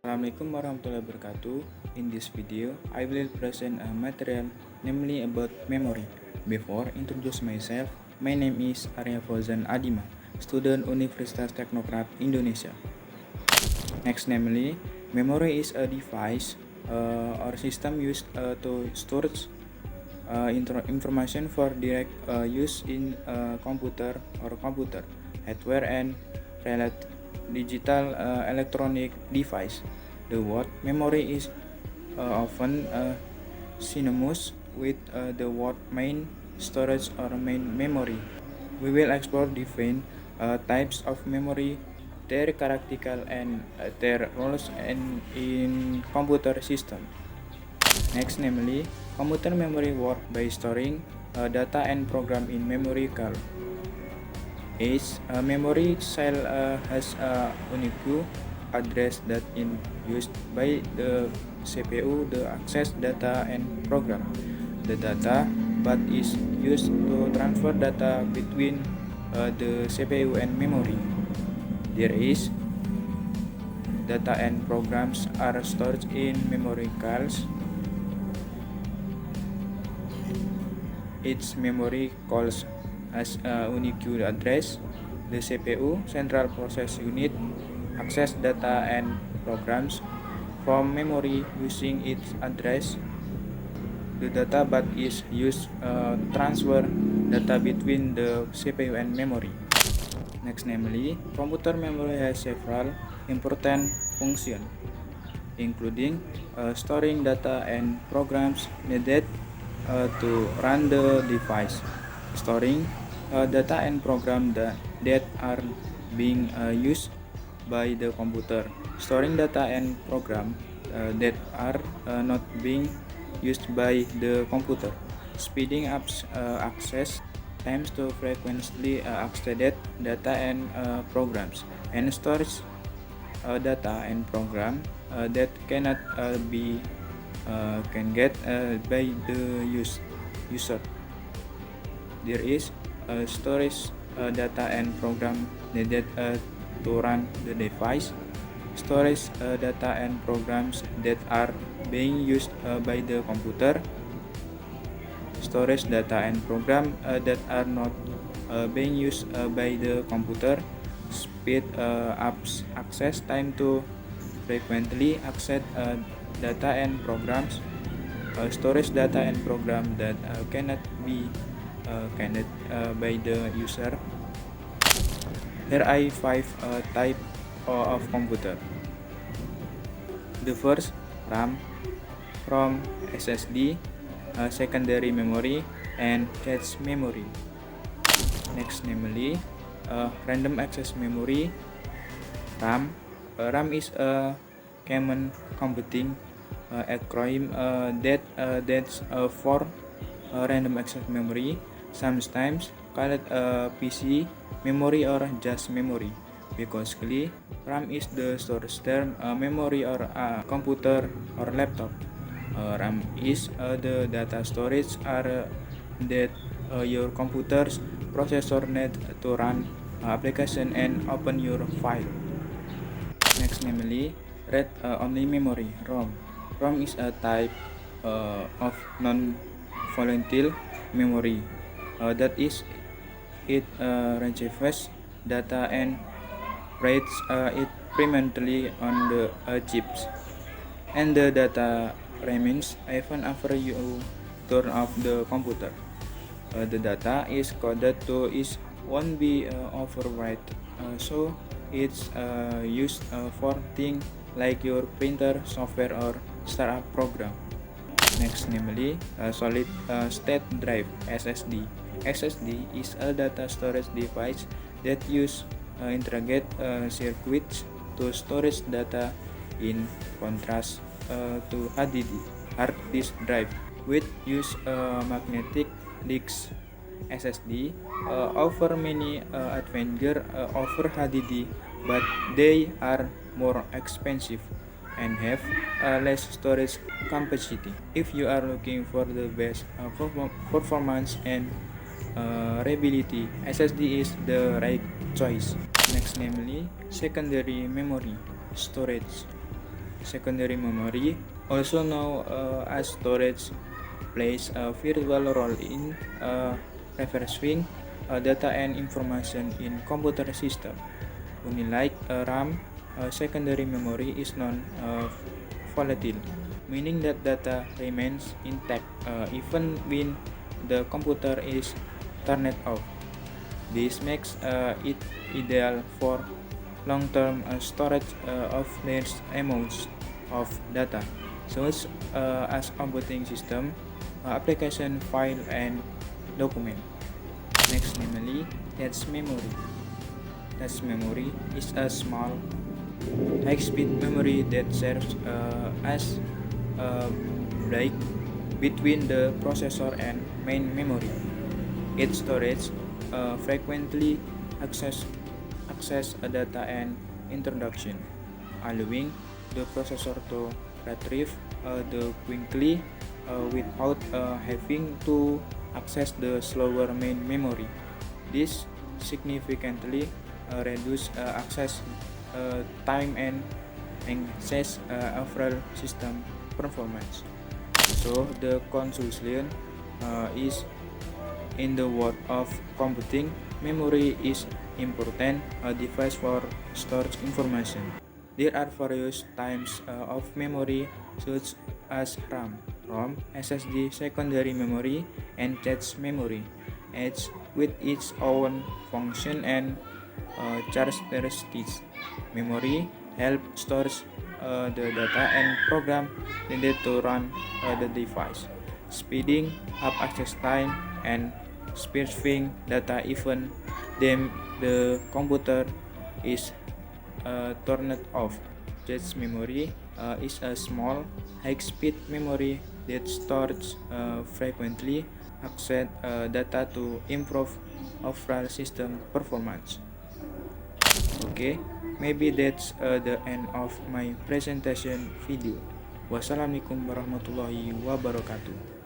Assalamualaikum warahmatullahi wabarakatuh. In this video, I will present a material namely about memory. Before introduce myself, my name is Arya Fauzan Adima, student Universitas Teknokrat Indonesia. Next, namely, memory is a device or system used to store information for direct use in a computer or computer hardware and related digital electronic device. The word memory is often synonymous with the word main storage or main memory. We will explore different types of memory, their characteristics and their roles in computer system. Next, namely, computer memory work by storing data and program in memory cell. Each memory cell has a unique address that is used by the CPU to access data and program. The data bus is used to transfer data between the CPU and memory. There is data and programs are stored in memory cells. Each memory calls as a unique address. The CPU, Central Process Unit, access data and programs from memory using its address. The data bus is used transfer data between the CPU and memory. Next, namely, computer memory has several important functions, including storing data and programs needed to run the device, storing data and programs that are being used by the computer, storing data and programs that are not being used by the computer, speeding up access times to frequently accessed data and programs, and storage data and program that cannot be can get by the user. There is storage data and program needed to run the device, storage data and programs that are being used by the computer, storage data and program that are not being used by the computer, speed up access time to frequently access data and programs, storage data and program that cannot be cannot by the user. Here are 5 types of computer. The first, RAM, ROM, SSD, secondary memory, and cache memory. Next, namely, random access memory, RAM. RAM is a common computing acronym that stands for random access memory, sometimes called PC memory or just memory. Basically, RAM is the storage term memory or computer or laptop. RAM is the data storage area that your computer's processor needs to run application and open your file. Next, namely, read-only memory, ROM. ROM is a type of non-volatile memory. That is, it retrieves data and writes it permanently on the chips, and the data remains even after you turn off the computer. The data is coded to it won't be overwritten, so it's used for things like your printer, software, or startup program. Next, namely, solid state drive (SSD). SSD is a data storage device that uses integrated circuits to storage data, in contrast to hard disk drive, which use magnetic disks. SSD offer many advantages over HDD, but they are more expensive and have less storage capacity. If you are looking for the best performance and reliability, SSD is the right choice. Next, namely, secondary memory storage. Secondary memory, also known as storage, plays a vital role in reversing data and information in computer system. Unlike RAM, secondary memory is non-volatile, meaning that data remains intact even when the computer is turned off. This makes it ideal for long-term storage of large amounts of data, such as computing system, application file, and document. Next, namely, that's memory. That's memory is a small, high-speed memory that serves as a break between the processor and main memory. Its storage frequently access data and introduction, allowing the processor to retrieve the quickly without having to access the slower main memory. This significantly reduce access time and enhances overall system performance. So the conclusion is, in the world of computing, memory is important device for storage information. There are various types of memory such as ROM, SSD, secondary memory, and cache memory, each with its own function and characteristics. Memory help stores the data and program needed to run the device, speeding up access time and specifying data even then the computer is turned off. Cache memory is a small, high-speed memory that stores frequently access data to improve overall system performance. Okay, maybe that's the end of my presentation video. Wassalamualaikum warahmatullahi wabarakatuh.